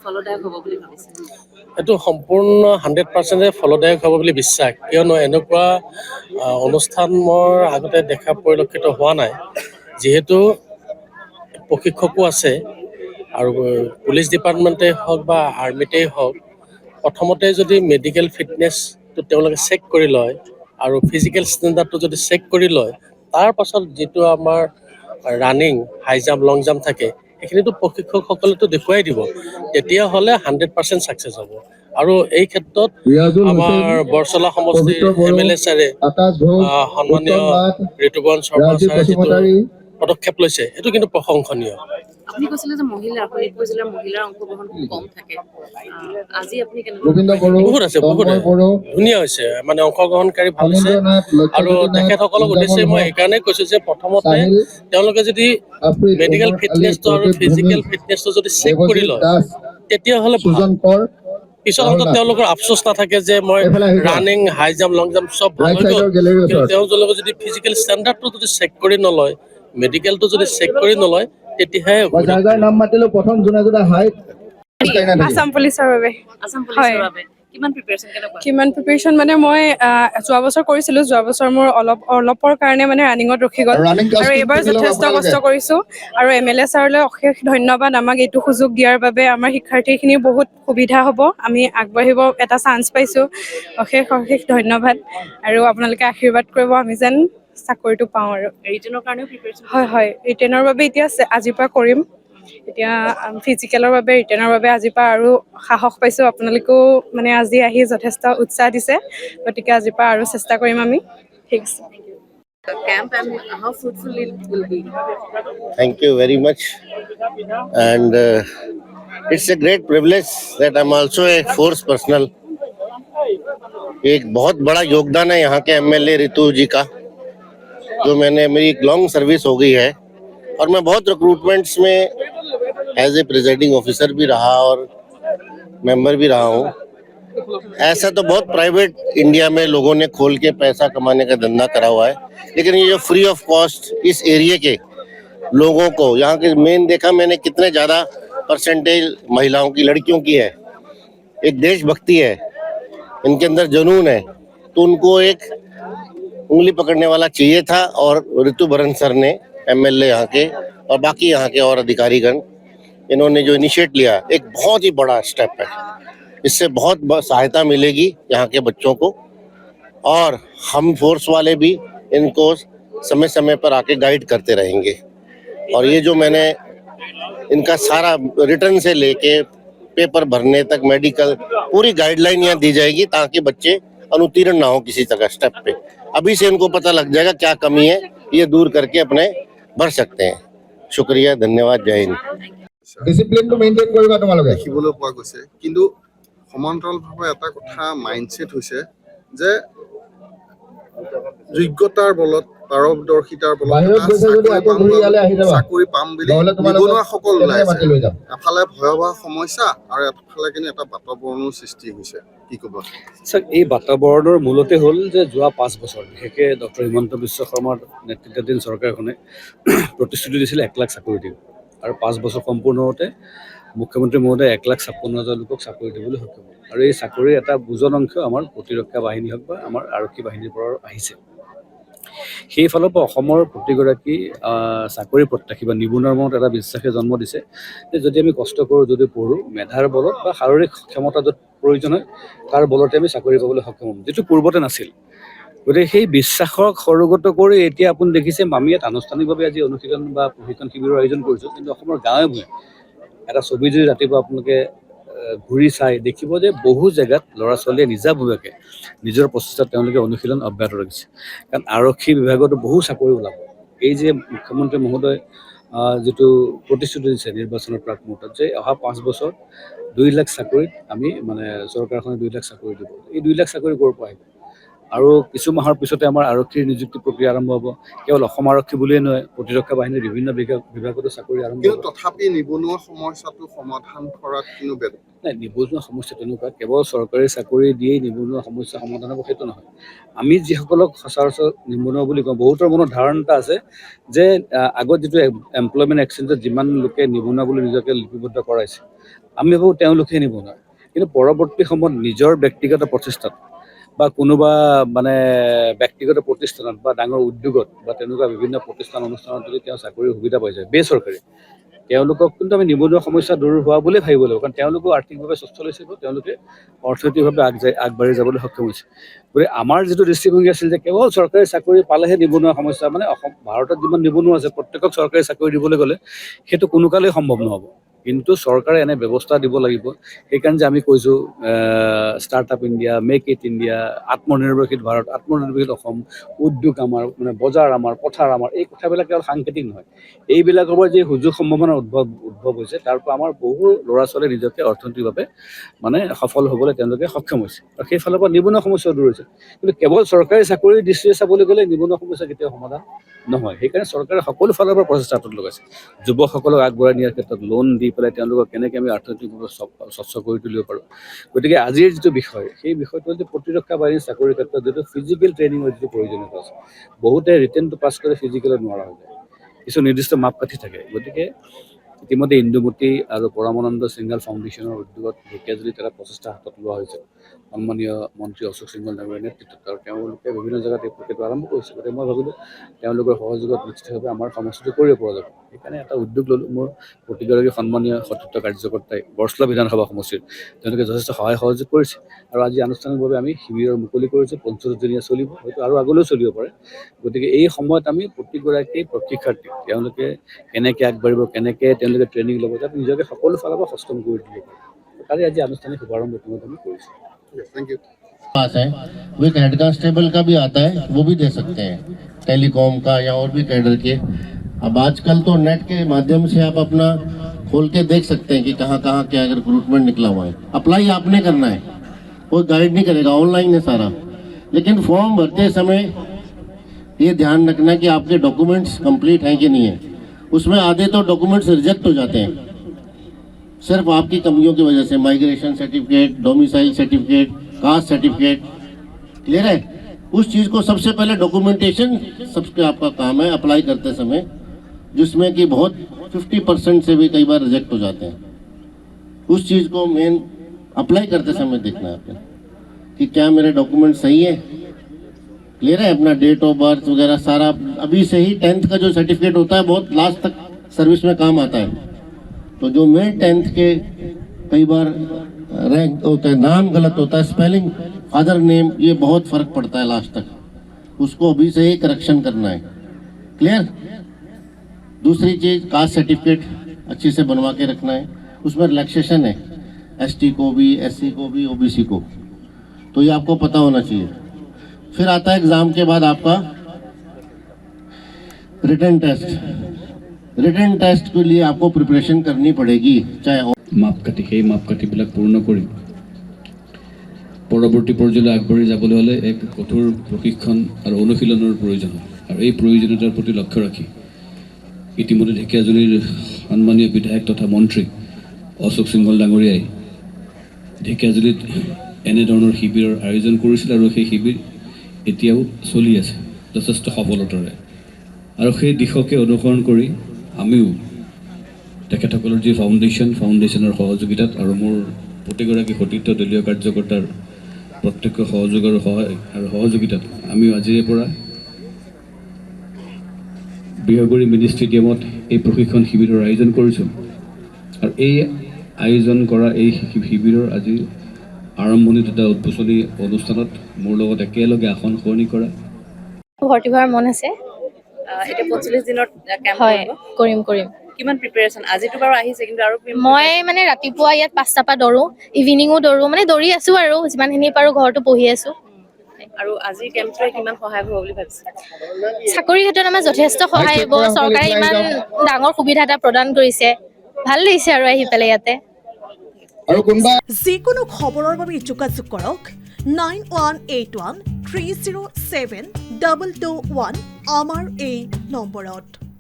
ফলদায়ক হ'ব বুলি ভাবিছে? এইটো সম্পূৰ্ণ 100% ফলদায়ক হ'ব বুলি বিশ্বাস, কিয়নো এনেকুৱা অনুষ্ঠান মোৰ আগতে দেখা পৰিলক্ষিত হোৱা নাই। যিহেতু প্ৰশিক্ষকো আছে আৰু পুলিচ ডিপাৰ্টমেণ্টেই হওক বা আৰ্মিতেই হওক, প্ৰথমতে যদি মেডিকেল ফিটনেছটো তেওঁলোকে চেক কৰি লয় আৰু ফিজিকেল ষ্টেণ্ডাৰ্ডটো যদি চেক কৰি লয়, তাৰ পাছত যিটো আমাৰ ৰানিং, হাই জাম্প, লং জাম্প থাকে, সেইখিনিতো প্ৰশিক্ষকসকলেতো দেখুৱাই দিব, তেতিয়াহ'লে 100% ছাকচেছ হ'ব। আৰু এই ক্ষেত্ৰত আমাৰ বৰচলা সমষ্টিৰ MLA ছাৰে, সন্মানীয় ঋতুপৱন শৰ্মা ছাৰে যিটো পদক্ষেপ লৈছে, এইটো কিন্তু প্ৰশংসনীয়। আপুনি কৈছিলে যে শোণিতপুৰ জিলাৰ মহিলাৰ অংশগ্ৰহণ খুব কম থাকে, আজি আপুনি কেনেদৰে? বহুত আছে, ধুনীয়া হৈছে, মানে অংশগ্ৰহণকাৰী ভাল হৈছে। আৰু তেখেতসকলক উদ্দেশ্যে মই এইকাৰণেই কৈছোঁ যে প্ৰথমতে তেওঁলোকে যদি মেডিকেল ফিটনেছটো আৰু ফিজিকেল ফিটনেছটো যদি চেক কৰি লয়, তেতিয়াহ'লে ভাল। পিছত অন্তত তেওঁলোকৰ আফচোচ নাথাকে যে মই ৰানিং, হাই জাম্প, লং জাম্প চব ভাল হৈ গ'ল, কিন্তু তেওঁলোকে যদি ফিজিকেল ষ্টেণ্ডাৰ্ডটো যদি চেক কৰি নলয়, মেডিকেলটো যদি চেক কৰি নলয়, তেতিয়াহে নাম মাতিলো প্ৰথম যোনে আসাম পুলিচৰ বাবে। কিমান প্ৰিপাৰেচন মানে মই যোৱা বছৰ কৰিছিলোঁ, যোৱা বছৰ মোৰ অলপৰ কাৰণে মানে ৰানিঙত ৰখি গ'ল, আৰু এইবাৰ যথেষ্ট কষ্ট কৰিছোঁ। আৰু MLA ছাৰলৈ অশেষ ধন্যবাদ, আমাক এইটো সুযোগ দিয়াৰ বাবে। আমাৰ শিক্ষাৰ্থীখিনিৰ বহুত সুবিধা হ'ব, আমি আগবাঢ়িব এটা চান্স পাইছোঁ। অশেষ অশেষ ধন্যবাদ, আৰু আপোনালোকে আশীৰ্বাদ কৰিব আমি যেন চাকৰিটো পাওঁ। আৰু ৰিটেনৰ কাৰণেও প্ৰিপাৰেচন? হয়, ৰিটেনৰ বাবে এতিয়া আজিৰ পৰা কৰিম। এতিয়া ফিজিকেলৰ বাবে, ৰিটেনৰ বাবে আজিৰ পৰা আৰু সাহস পাইছোঁ। আপোনালোকেও মানে আজি আহি যথেষ্ট উৎসাহ দিছে, গতিকে আজিৰ পৰা আৰু চেষ্টা কৰিম আমি। ঠিক আছে। Camp and how fruitful it will be? Thank you very much. And it's a great privilege that I'm also a force personnel. एक बहुत बड़ा योगदान है यहाँ के MLA ऋतु जी का, जो मेरी एक लॉन्ग सर्विस हो गई है, और मैं बहुत रिक्रूटमेंट्स में एज ए प्रिजाइडिंग ऑफिसर भी रहा और मेंबर भी रहा हूँ। ऐसा तो बहुत प्राइवेट इंडिया में लोगों ने खोल के पैसा कमाने का धंधा करा हुआ है, लेकिन ये जो फ्री ऑफ कॉस्ट इस एरिया के लोगों को, यहाँ के मेन देखा मैंने कितने ज़्यादा परसेंटेज महिलाओं की, लड़कियों की है। एक देशभक्ति है, इनके अंदर जुनून है, तो उनको एक उंगली पकड़ने वाला चाहिए था, और ऋतुभरन सर ने, MLA यहाँ के और बाकी यहाँ के और अधिकारीगण, इन्होंने जो इनिशिएट लिया, एक बहुत ही बड़ा स्टेप है। इससे बहुत सहायता मिलेगी यहाँ के बच्चों को, और हम फोर्स वाले भी इनको समय समय पर आके गाइड करते रहेंगे। और ये जो मैंने इनका सारा रिटर्न से लेके पेपर भरने तक, मेडिकल पूरी गाइडलाइन यहाँ दी जाएगी, ताकि बच्चे अनुत्तीर्ण ना हो किसी तरह स्टेप पे। अभी से इनको पता लग जाएगा क्या कमी है, ये दूर करके अपने भर सकते हैं। शुक्रिया, धन्यवाद, जय हिंद। ডিসিপ্লিনটো মেইনটেইন কৰিবা তোমালোকে। দেখিবলৈ পোৱা গৈছে, কিন্তু সমান্তৰালভাৱে এটা কথা মাইণ্ডছেট হৈছে যে যোগ্যতাৰ বলত, পাৰদৰ্শিতাৰ বলত চাকৰি পাম বুলি নিবনুৱাসকল ওলাই আছে। এফালে ভয়াৱহ সমস্যা আৰু এফালে কিন্তু এটা বাতাবৰণৰ সৃষ্টি হৈছে। কি ক'ব? এই বাতাবৰণৰ মূলতে হ'ল যে যোৱা 5 বছৰ, বিশেষকৈ ডক্টৰ হিমন্ত বিশ্ব শৰ্মাৰ নেতৃত্বাধীন চৰকাৰখনে প্ৰতিশ্ৰুতি দিছিলে 1 লাখ চাকৰি দিব, আৰু 5 বছৰ সম্পূৰ্ণতে মুখ্যমন্ত্ৰী মহোদয়ে 1,56,000 লোকক চাকৰি দিবলৈ সক্ষম হ'ল। আৰু এই চাকৰিৰ এটা বুজন অংশ আমাৰ প্ৰতিৰক্ষা বাহিনী হওক বা আমাৰ আৰক্ষী বাহিনীৰ পৰা আহিছে। সেইফালৰ পৰা অসমৰ প্ৰতিগৰাকী চাকৰি প্ৰত্যাশী বা নিবনুৱাৰ মনত এটা বিশ্বাসে জন্ম দিছে যে যদি আমি কষ্ট কৰোঁ, যদি পঢ়োঁ, মেধাৰ বলত বা শাৰীৰিক ক্ষমতা য'ত প্ৰয়োজন হয় তাৰ বলতে আমি চাকৰি পাবলৈ সক্ষম হ'ম, যিটো পূৰ্বতে নাছিল। গতিকে সেই বিশ্বাসক সৰুগত কৰি এতিয়া আপুনি দেখিছে, আমি ইয়াত আনুষ্ঠানিকভাৱে আজি অনুশীলন বা প্ৰশিক্ষণ শিবিৰৰ আয়োজন কৰিছোঁ, কিন্তু অসমৰ গাঁৱে ভূঞে এটা ছবি যদি ৰাতিপুৱা আপোনালোকে ঘূৰি চাই দেখিব যে বহু জেগাত ল'ৰা ছোৱালীয়ে নিজাববীয়াকৈ নিজৰ প্ৰচেষ্টাত তেওঁলোকে অনুশীলন অব্যাহত ৰাখিছে। কাৰণ আৰক্ষী বিভাগতো বহু চাকৰি ওলাব। এই যে মুখ্যমন্ত্ৰী মহোদয় যিটো প্ৰতিশ্ৰুতি দিছে নিৰ্বাচনৰ প্ৰাক মুহূৰ্তত, যে অহা 5 বছৰ 2 লাখ চাকৰিত আমি, মানে চৰকাৰখনে 2 লাখ চাকৰি দিব। এই 2 লাখ চাকৰি ক'ৰ পৰা আহিব? আৰু কিছু মাহৰ পিছতে আমাৰ আৰক্ষীৰ নিযুক্তি প্ৰক্ৰিয়া আৰম্ভ হ'ব। কেৱল অসম আৰক্ষী বুলিয়ে নহয়, প্ৰতিৰক্ষা বাহিনীৰ বিভিন্ন বিভাগতো চাকৰি আৰম্ভ কিন্তু হ'ব। তথাপি নিবনুৱা সমস্যাটো সমাধান কৰাত কিন্তু নাই, নিবনুৱা সমস্যা তেনেকুৱা কেৱল চৰকাৰী চাকৰি দিয়েই নিবনুৱা সমস্যা সমাধান হ'ব সেইটো নহয়। আমি যিসকলক সচৰাচৰ নিবনুৱা বুলি কওঁ, বহুতৰ মনত ধাৰণা এটা আছে যে আগত যিটো এমপ্লয়মেণ্ট এক্সচেঞ্জত যিমান লোকে নিবনুৱা বুলি নিজকে লিপিবদ্ধ কৰাইছে, আমি ভাবোঁ তেওঁলোকে নিবনুৱা। কিন্তু পৰৱৰ্তী সময়ত নিজৰ ব্যক্তিগত প্ৰচেষ্টাত বা কোনোবা মানে ব্যক্তিগত প্ৰতিষ্ঠানত বা ডাঙৰ উদ্যোগত বা তেনেকুৱা বিভিন্ন প্ৰতিষ্ঠান অনুষ্ঠানত যদি তেওঁ চাকৰিৰ সুবিধা পাই যায় বেচৰকাৰী, তেওঁলোকক কিন্তু আমি নিবনুৱা সমস্যা দূৰ হোৱা বুলিয়ে ভাবিব লাগিব। কাৰণ তেওঁলোকো আৰ্থিকভাৱে সচ্ছল হৈছে, তেওঁলোকে অৰ্থনৈতিকভাৱে আগবাঢ়ি যাবলৈ সক্ষম হৈছে। গতিকে আমাৰ যিটো দৃষ্টিভংগী আছিল যে কেৱল চৰকাৰী চাকৰি পালেহে নিবনুৱা সমস্যা, মানে ভাৰতত যিমান নিবনুৱা আছে প্ৰত্যেকক চৰকাৰী চাকৰি দিবলৈ গ'লে সেইটো কোনো কালেই সম্ভৱ নহ'ব। কিন্তু চৰকাৰে এনে ব্যৱস্থা দিব লাগিব। সেইকাৰণে যে আমি কৈছোঁ startup India, make it India, আত্মনিৰ্ভৰশীল ভাৰত, আত্মনিৰ্ভৰশীল অসম, উদ্যোগ আমাৰ, মানে বজাৰ আমাৰ, পথাৰ আমাৰ, এই কথাবিলাক কেৱল সাংকেতিক নহয়। এইবিলাকৰ পৰা যি সুযোগ সম্ভাৱনা উদ্ভৱ হৈছে, তাৰ পৰা আমাৰ বহু ল'ৰা ছোৱালীয়ে নিজকে অৰ্থনৈতিকভাৱে মানে সফল হ'বলৈ তেওঁলোকে সক্ষম হৈছে। আৰু সেইফালৰ পৰা নিবনুৱা সমস্যা দূৰ হৈছে। কিন্তু কেৱল চৰকাৰী চাকৰিৰ দৃষ্টিৰে চাবলৈ গ'লে নিবনুৱা সমস্যা কেতিয়াও সমাধান নহয়। সেইকাৰণে চৰকাৰে সকলো ফালৰ পৰা প্ৰচেষ্টা হাতত লগাইছে। যুৱকসকলক আগবঢ়াই নিয়াৰ ক্ষেত্ৰত লোন দি পেলাই তেওঁলোকক কেনেকৈ আমি অৰ্থনৈতিকভাৱে স্বচ্ছ কৰি তুলিব পাৰোঁ। গতিকে আজিৰ যিটো বিষয়, সেই বিষয়টো হৈছে প্ৰতিৰক্ষা বাহিনীৰ চাকৰিৰ ক্ষেত্ৰত যিটো ফিজিকেল ট্ৰেইনিঙৰ যিটো প্ৰয়োজনীয়তা আছে। বহুতে ৰিটেনটো পাছ কৰি ফিজিকেলত নোৱাৰা হৈ যায়, কিছু নিৰ্দিষ্ট মাপকাঠি থাকে। গতিকে ইতিমধ্যে ইন্দুমতী আৰু পৰমানন্দ সিংঘল ফাউণ্ডেশ্যনৰ উদ্যোগত ঢেকীয়াজুলিত এটা প্ৰচেষ্টা হাতত লোৱা হৈছে সন্মানীয় মন্ত্ৰী অশোক সিংঘল ডাঙৰীয়াৰ নেতৃত্বত। আৰু তেওঁলোকে বিভিন্ন জেগাত এই প্ৰক্ৰিয়াটো আৰম্ভ কৰিছে। গতিকে মই ভাবিলোঁ তেওঁলোকৰ সহযোগত নিশ্চিতভাৱে আমাৰ সমষ্টিটো কৰিব পৰা যাব। সেইকাৰণে এটা উদ্যোগ ল'লোঁ। মোৰ প্ৰতিগৰাকী সন্মানীয় সতীৰ্থ কাৰ্যকৰ্তাই বৰচলা বিধানসভা সমষ্টিৰ তেওঁলোকে যথেষ্ট সহায় সহযোগ কৰিছে। আৰু আজি আনুষ্ঠানিকভাৱে আমি শিবিৰৰ মুকলি কৰিছোঁ। 45 দিনীয়া চলিব, হয়তো আৰু আগলৈও চলিব পাৰে। গতিকে এই সময়ত আমি প্ৰতিগৰাকী প্ৰশিক্ষাৰ্থী তেওঁলোকে কেনেকৈ আগবাঢ়িব, কেনেকৈ তেওঁলোকে ট্ৰেইনিং ল'ব, যাতে নিজকে সকলো ফালৰ পৰা সষ্টম কৰি তুলিব পাৰে। কালি আজি আনুষ্ঠানিক শুভাৰম্ভ ইতিমধ্যে আমি কৰিছোঁ। Thank U. पास है वो एक हेड कांस्टेबल का भी आता है, वो भी दे सकते हैं, टेलीकॉम का या और भी कैडर के। अब आजकल तो नेट के माध्यम से आप अपना खोल के देख सकते हैं कि कहाँ कहाँ क्या रिक्रूटमेंट निकला हुआ है। अप्लाई आपने करना है, कोई गाइड नहीं करेगा, ऑनलाइन है सारा। लेकिन फॉर्म भरते समय ये ध्यान रखना कि आपके डॉक्यूमेंट्स कंप्लीट हैं कि नहीं है। उसमें आधे तो डॉक्यूमेंट्स रिजेक्ट हो जाते हैं सिर्फ आपकी कमियों की वजह से। Migration certificate, domicile certificate, caste certificate, clear है। उस चीज़ को सबसे पहले डॉक्यूमेंटेशन सबसे आपका काम है अप्लाई करते समय, जिसमें कि बहुत 50% से भी कई बार रिजेक्ट हो जाते हैं। उस चीज़ को मेन अप्लाई करते समय देखना है आपने कि क्या मेरे डॉक्यूमेंट सही है, क्लियर है। अपना डेट ऑफ बर्थ वगैरह सारा अभी से ही 10th का जो सर्टिफिकेट होता है बहुत लास्ट तक सर्विस में काम आता है। तो जो मेन 10th के कई बार रैंक होता है, नाम गलत होता है, स्पेलिंग, फादर नेम, ये बहुत फर्क पड़ता है लास्ट तक, उसको अभी से ही करेक्शन करना है, क्लियर। दूसरी चीज़ कास्ट सर्टिफिकेट अच्छी से बनवा के रखना है। उसमें रिलैक्सेशन है ST को भी, SC को भी, OBC को, तो ये आपको पता होना चाहिए। फिर आता है एग्ज़ाम के बाद आपका रिटन टेस्ट। रिटन टेस्ट के लिए आपको प्रिपरेशन करनी पड़ेगी, चाहे মাপকাঠি, সেই মাপকাঠিবিলাক পূৰ্ণ কৰি পৰৱৰ্তী পৰ্যায়লৈ আগবাঢ়ি যাবলৈ হ'লে এক কঠোৰ প্ৰশিক্ষণ আৰু অনুশীলনৰ প্ৰয়োজন হয়। আৰু এই প্ৰয়োজনীয়তাৰ প্ৰতি লক্ষ্য ৰাখি ইতিমধ্যে ঢেকীয়াজুলিৰ সন্মানীয় বিধায়ক তথা মন্ত্ৰী অশোক সিংঘল ডাঙৰীয়াই ঢেকীয়াজুলিত এনেধৰণৰ শিবিৰৰ আয়োজন কৰিছিল। আৰু সেই শিবিৰ এতিয়াও চলি আছে যথেষ্ট সফলতাৰে। আৰু সেই দিশকে অনুসৰণ কৰি আমিও তেখেতসকলৰ যি ফাউণ্ডেশ্যনৰ সহযোগিতাত আৰু মোৰ প্ৰতিগৰাকী সতীৰ্থ দলীয় কাৰ্যকৰ্তাৰ প্ৰত্যক্ষ সহযোগ আৰু সহযোগিতাত আমি আজিৰে পৰা বৃহগুৰি মিনি ষ্টেডিয়ামত এই প্ৰশিক্ষণ শিবিৰৰ আয়োজন কৰিছোঁ। আৰু এই আয়োজন কৰা এই শিবিৰৰ আজি আৰম্ভণিত এটা উদ্বোধনী অনুষ্ঠানত মোৰ লগত একেলগে আসন সলনি কৰা। ভৰ্তি হোৱাৰ মন আছে। এতিয়া 45 দিনত কেম্প হয়, কৰিব। কৰিম। কিমান প্ৰিপাৰেচন? আজিতো বাৰু আহিছে, কিন্তু আৰু মই মানে ৰাতিপুৱা ইয়াত 5টাৰ পৰা দৌৰোঁ, ইভিনিঙো দৌৰোঁ, মানে দৌৰি আছোঁ আৰু যিমানখিনি পাৰোঁ ঘৰতো পঢ়ি আছোঁ। আৰু আজি কেম্পটোৱে কিমান সহায় হ'ব বুলি ভাবিছে? চাকৰিৰ ক্ষেত্ৰত আমাৰ যথেষ্ট সহায় হ'ব। চৰকাৰে ইমান ডাঙৰ সুবিধা এটা প্ৰদান কৰিছে, ভাল লাগিছে আৰু আহি পেলাই ইয়াতে। আৰু কোনবা যিকোনো খবৰৰ বাবে যোগাযোগ কৰক 9181 307 221 আমাৰ এই নম্বৰত।